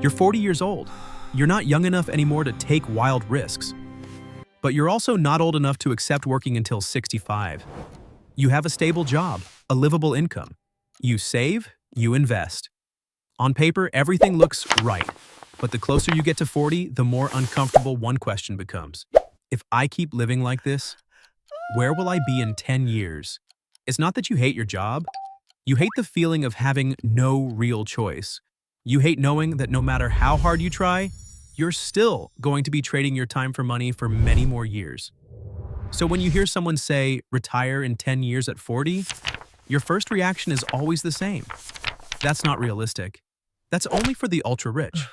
You're 40 years old. You're not young enough anymore to take wild risks. But you're also not old enough to accept working until 65. You have a stable job, a livable income. You save, you invest. On paper, everything looks right. But the closer you get to 40, the more uncomfortable one question becomes. If I keep living like this, where will I be in 10 years? It's not that you hate your job. You hate the feeling of having no real choice. You hate knowing that no matter how hard you try, you're still going to be trading your time for money for many more years. So when you hear someone say, retire in 10 years at 40, your first reaction is always the same. That's not realistic. That's only for the ultra-rich.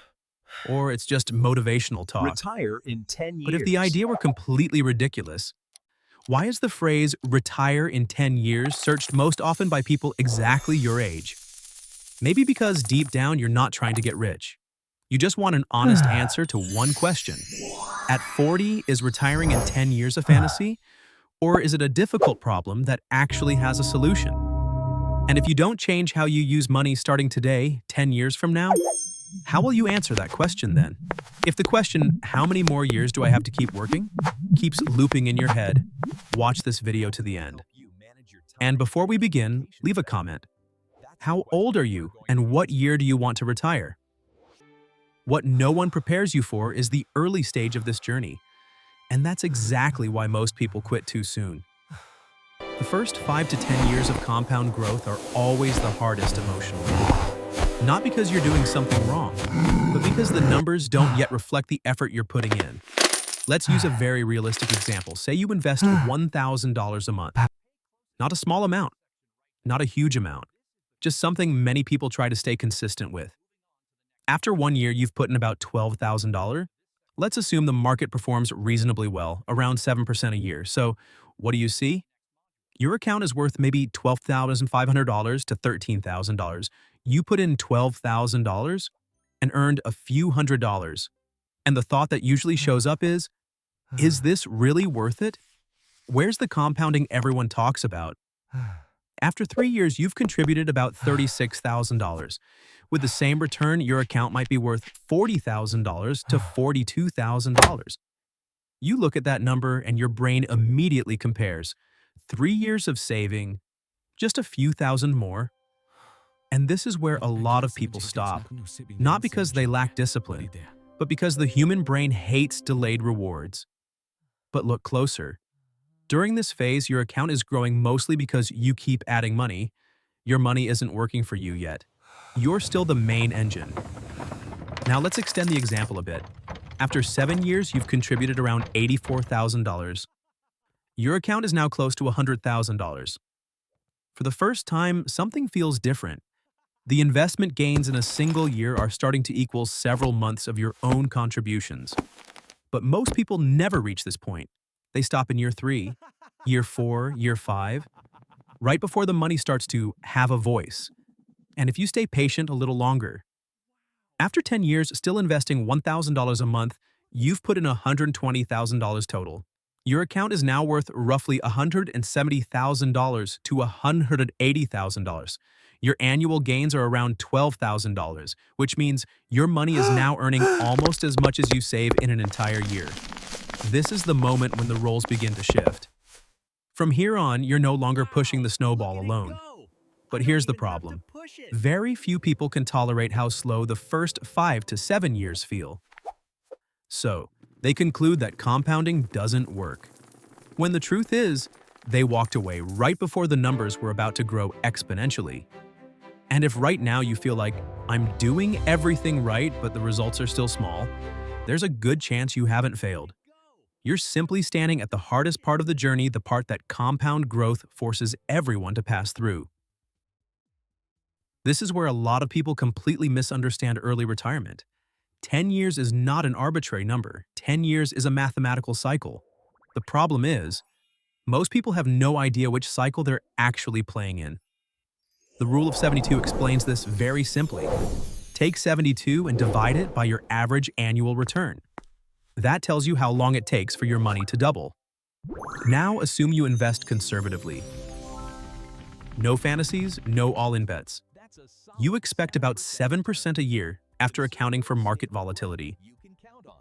Or it's just motivational talk. Retire in 10 years. But if the idea were completely ridiculous, why is the phrase retire in 10 years searched most often by people exactly your age? Maybe because deep down you're not trying to get rich. You just want an honest answer to one question. At 40, is retiring in 10 years a fantasy? Or is it a difficult problem that actually has a solution? And if you don't change how you use money starting today, 10 years from now, how will you answer that question then? If the question, how many more years do I have to keep working, keeps looping in your head, watch this video to the end. And before we begin, leave a comment. How old are you and what year do you want to retire? What no one prepares you for is the early stage of this journey. And that's exactly why most people quit too soon. The first 5 to 10 years of compound growth are always the hardest emotionally. Not because you're doing something wrong, but because the numbers don't yet reflect the effort you're putting in. Let's use a very realistic example. Say you invest $1,000 a month. Not a small amount, not a huge amount, just something many people try to stay consistent with. After 1 year, you've put in about $12,000. Let's assume the market performs reasonably well, around 7% a year. So what do you see? Your account is worth maybe $12,500 to $13,000. You put in $12,000 and earned a few $100s. And the thought that usually shows up is this really worth it? Where's the compounding everyone talks about? After 3 years, you've contributed about $36,000. With the same return, your account might be worth $40,000 to $42,000. You look at that number and your brain immediately compares. 3 years of saving, just a few thousand more. And this is where a lot of people stop, not because they lack discipline, but because the human brain hates delayed rewards. But look closer. During this phase, your account is growing mostly because you keep adding money. Your money isn't working for you yet. You're still the main engine. Now let's extend the example a bit. After 7 years, you've contributed around $84,000. Your account is now close to $100,000. For the first time, something feels different. The investment gains in a single year are starting to equal several months of your own contributions. But most people never reach this point. They stop in year 3, year 4, year 5, right before the money starts to have a voice. And if you stay patient a little longer, after 10 years, still investing $1,000 a month, you've put in $120,000 total. Your account is now worth roughly $170,000 to $180,000. Your annual gains are around $12,000, which means your money is now earning almost as much as you save in an entire year. This is the moment when the roles begin to shift. From here on, you're no longer pushing the snowball alone. But here's the problem. Very few people can tolerate how slow the first 5 to 7 years feel. So, they conclude that compounding doesn't work. When the truth is, they walked away right before the numbers were about to grow exponentially. And if right now you feel like, I'm doing everything right, but the results are still small, there's a good chance you haven't failed. You're simply standing at the hardest part of the journey, the part that compound growth forces everyone to pass through. This is where a lot of people completely misunderstand early retirement. 10 years is not an arbitrary number. 10 years is a mathematical cycle. The problem is, most people have no idea which cycle they're actually playing in. The rule of 72 explains this very simply. Take 72 and divide it by your average annual return. That tells you how long it takes for your money to double. Now assume you invest conservatively. No fantasies, no all-in bets. You expect about 7% a year, after accounting for market volatility.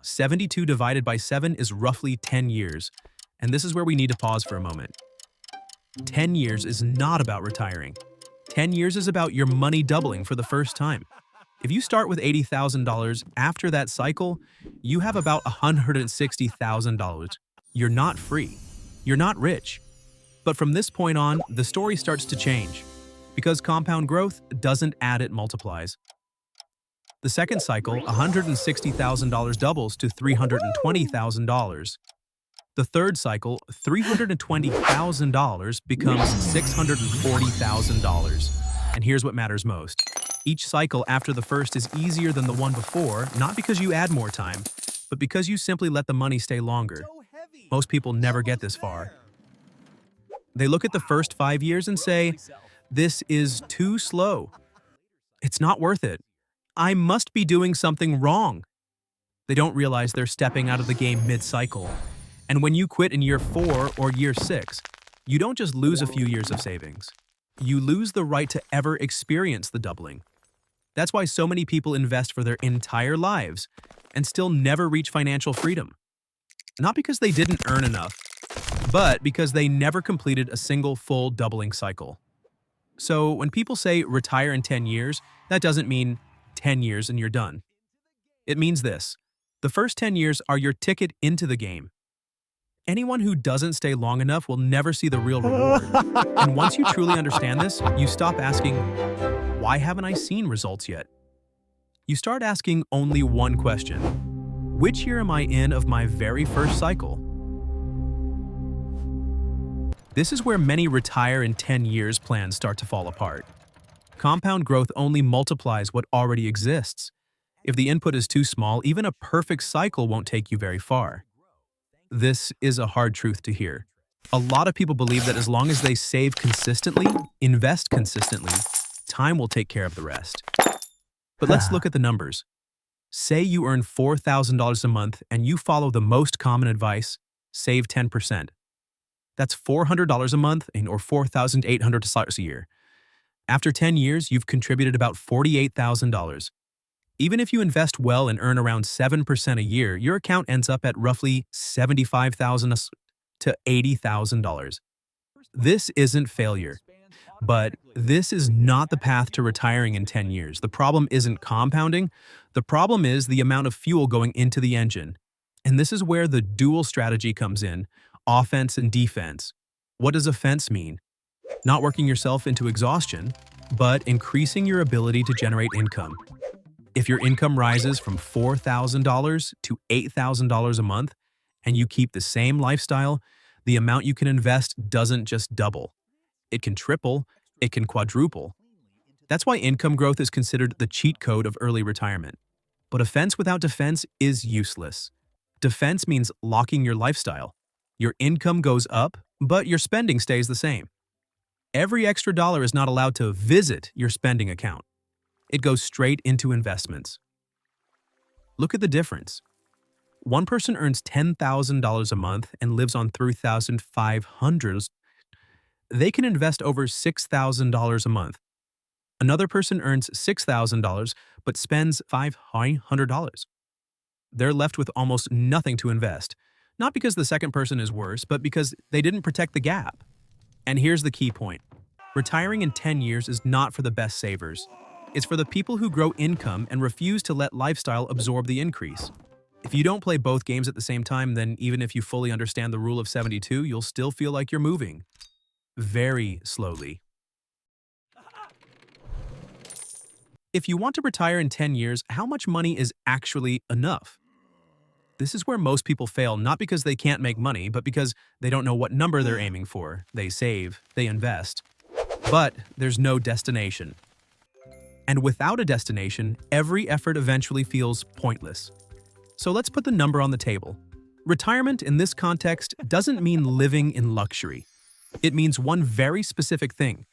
72 divided by 7 is roughly 10 years, and this is where we need to pause for a moment. 10 years is not about retiring. 10 years is about your money doubling for the first time. If you start with $80,000, after that cycle, you have about $160,000. You're not free. You're not rich. But from this point on, the story starts to change. Because compound growth doesn't add, it multiplies. The second cycle, $160,000 doubles to $320,000. The third cycle, $320,000 becomes $640,000. And here's what matters most. Each cycle after the first is easier than the one before, not because you add more time, but because you simply let the money stay longer. Most people never get this far. They look at the first 5 years and say, "This is too slow. It's not worth it. I must be doing something wrong." They don't realize they're stepping out of the game mid-cycle. And when you quit in year 4 or year 6, you don't just lose a few years of savings. You lose the right to ever experience the doubling. That's why so many people invest for their entire lives and still never reach financial freedom. Not because they didn't earn enough, but because they never completed a single full doubling cycle. So when people say retire in 10 years, that doesn't mean 10 years and you're done. It means this: the first 10 years are your ticket into the game. Anyone who doesn't stay long enough will never see the real reward. And once you truly understand this, you stop asking, "Why haven't I seen results yet?" You start asking only one question: which year am I in of my very first cycle? This is where many retire in 10 years plans start to fall apart. Compound growth only multiplies what already exists. If the input is too small, even a perfect cycle won't take you very far. This is a hard truth to hear. A lot of people believe that as long as they save consistently, invest consistently, time will take care of the rest. But let's look at the numbers. Say you earn $4,000 a month and you follow the most common advice: save 10%. That's $400 a month or $4,800 a year. After 10 years, you've contributed about $48,000. Even if you invest well and earn around 7% a year, your account ends up at roughly $75,000 to $80,000. This isn't failure, but this is not the path to retiring in 10 years. The problem isn't compounding. The problem is the amount of fuel going into the engine. And this is where the dual strategy comes in: offense and defense. What does offense mean? Not working yourself into exhaustion, but increasing your ability to generate income. If your income rises from $4,000 to $8,000 a month and you keep the same lifestyle, the amount you can invest doesn't just double. It can triple, it can quadruple. That's why income growth is considered the cheat code of early retirement. But offense without defense is useless. Defense means locking your lifestyle. Your income goes up, but your spending stays the same. Every extra dollar is not allowed to visit your spending account. It goes straight into investments. Look at the difference. One person earns $10,000 a month and lives on $3,500. They can invest over $6,000 a month. Another person earns $6,000 but spends $500. They're left with almost nothing to invest. Not because the second person is worse, but because they didn't protect the gap. And here's the key point. Retiring in 10 years is not for the best savers. It's for the people who grow income and refuse to let lifestyle absorb the increase. If you don't play both games at the same time, then even if you fully understand the rule of 72, you'll still feel like you're moving. Very slowly. If you want to retire in 10 years, how much money is actually enough? This is where most people fail, not because they can't make money, but because they don't know what number they're aiming for. They save, they invest, but there's no destination. And without a destination, every effort eventually feels pointless. So let's put the number on the table. Retirement in this context doesn't mean living in luxury. It means one very specific thing.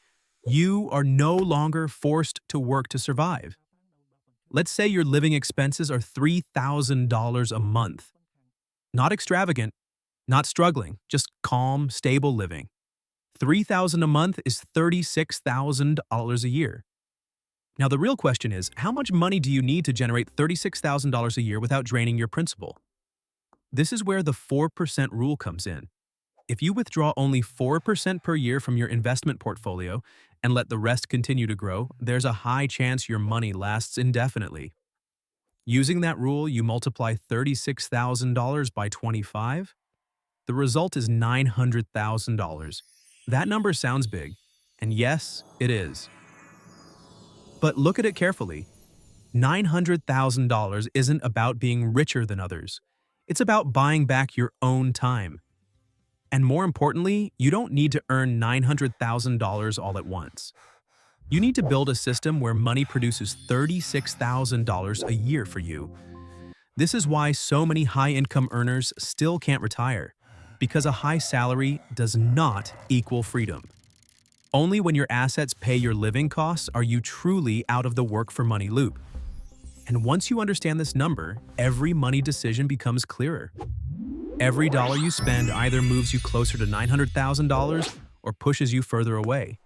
You are no longer forced to work to survive. Let's say your living expenses are $3,000 a month. Not extravagant, not struggling, just calm, stable living. $3,000 a month is $36,000 a year. Now, the real question is, how much money do you need to generate $36,000 a year without draining your principal? This is where the 4% rule comes in. If you withdraw only 4% per year from your investment portfolio and let the rest continue to grow, there's a high chance your money lasts indefinitely. Using that rule, you multiply $36,000 by 25. The result is $900,000. That number sounds big, and yes, it is. But look at it carefully. $900,000 isn't about being richer than others. It's about buying back your own time. And more importantly, you don't need to earn $900,000 all at once. You need to build a system where money produces $36,000 a year for you. This is why so many high-income earners still can't retire, because a high salary does not equal freedom. Only when your assets pay your living costs are you truly out of the work for money loop. And once you understand this number, every money decision becomes clearer. Every dollar you spend either moves you closer to $900,000 or pushes you further away.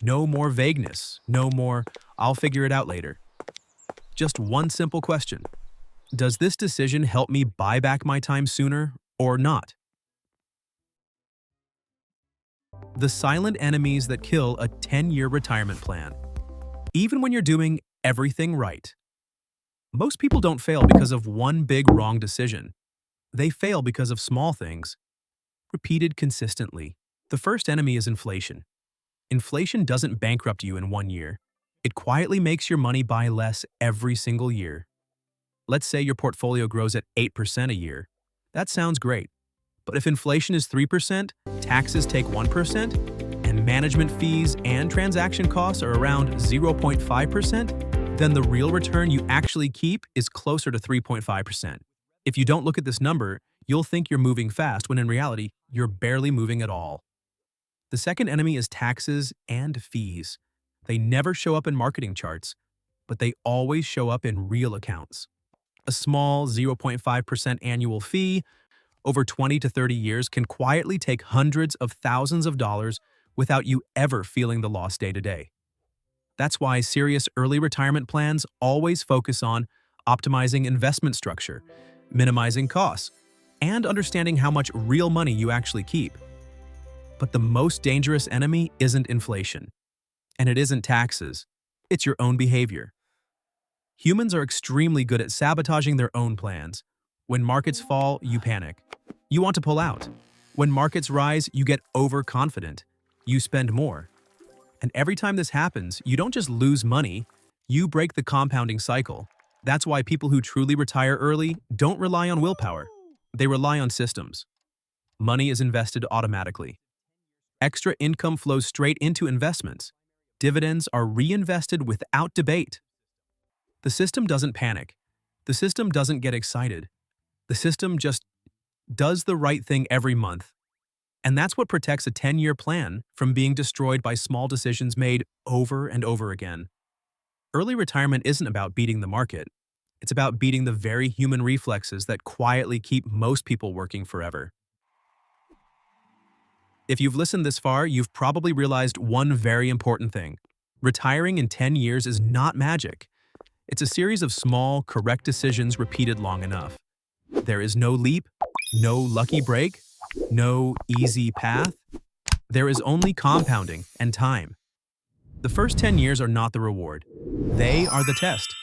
No more vagueness, no more, "I'll figure it out later." Just one simple question. Does this decision help me buy back my time sooner or not? The silent enemies that kill a 10-year retirement plan. Even when you're doing everything right. Most people don't fail because of one big wrong decision. They fail because of small things, repeated consistently. The first enemy is inflation. Inflation doesn't bankrupt you in one year. It quietly makes your money buy less every single year. Let's say your portfolio grows at 8% a year. That sounds great. But if inflation is 3%, taxes take 1%, and management fees and transaction costs are around 0.5%, then the real return you actually keep is closer to 3.5%. If you don't look at this number, you'll think you're moving fast when in reality, you're barely moving at all. The second enemy is taxes and fees. They never show up in marketing charts, but they always show up in real accounts. A small 0.5% annual fee over 20 to 30 years can quietly take hundreds of thousands of dollars without you ever feeling the loss day to day. That's why serious early retirement plans always focus on optimizing investment structure, minimizing costs, and understanding how much real money you actually keep. But the most dangerous enemy isn't inflation, and it isn't taxes. It's your own behavior. Humans are extremely good at sabotaging their own plans. When markets fall, you panic. You want to pull out. When markets rise, you get overconfident. You spend more. And every time this happens, you don't just lose money, you break the compounding cycle. That's why people who truly retire early don't rely on willpower. They rely on systems. Money is invested automatically. Extra income flows straight into investments. Dividends are reinvested without debate. The system doesn't panic. The system doesn't get excited. The system just does the right thing every month. And that's what protects a 10-year plan from being destroyed by small decisions made over and over again. Early retirement isn't about beating the market. It's about beating the very human reflexes that quietly keep most people working forever. If you've listened this far, you've probably realized one very important thing. Retiring in 10 years is not magic. It's a series of small, correct decisions repeated long enough. There is no leap, no lucky break, no easy path. There is only compounding and time. The first 10 years are not the reward. They are the test.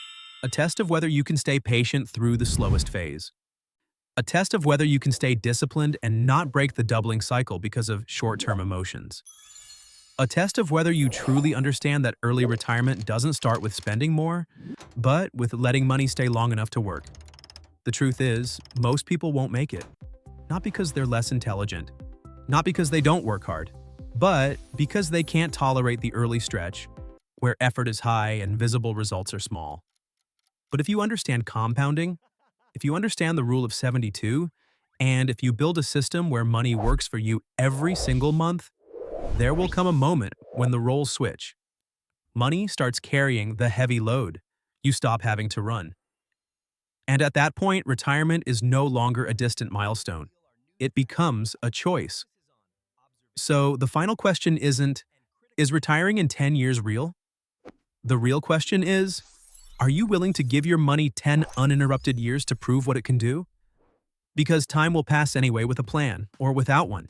A test of whether you can stay patient through the slowest phase. A test of whether you can stay disciplined and not break the doubling cycle because of short-term emotions. A test of whether you truly understand that early retirement doesn't start with spending more, but with letting money stay long enough to work. The truth is, most people won't make it. Not because they're less intelligent, not because they don't work hard, but because they can't tolerate the early stretch, where effort is high and visible results are small. But if you understand compounding, if you understand the rule of 72, and if you build a system where money works for you every single month, there will come a moment when the roles switch. Money starts carrying the heavy load. You stop having to run. And at that point, retirement is no longer a distant milestone. It becomes a choice. So the final question isn't, is retiring in 10 years real? The real question is, are you willing to give your money 10 uninterrupted years to prove what it can do? Because time will pass anyway with a plan or without one.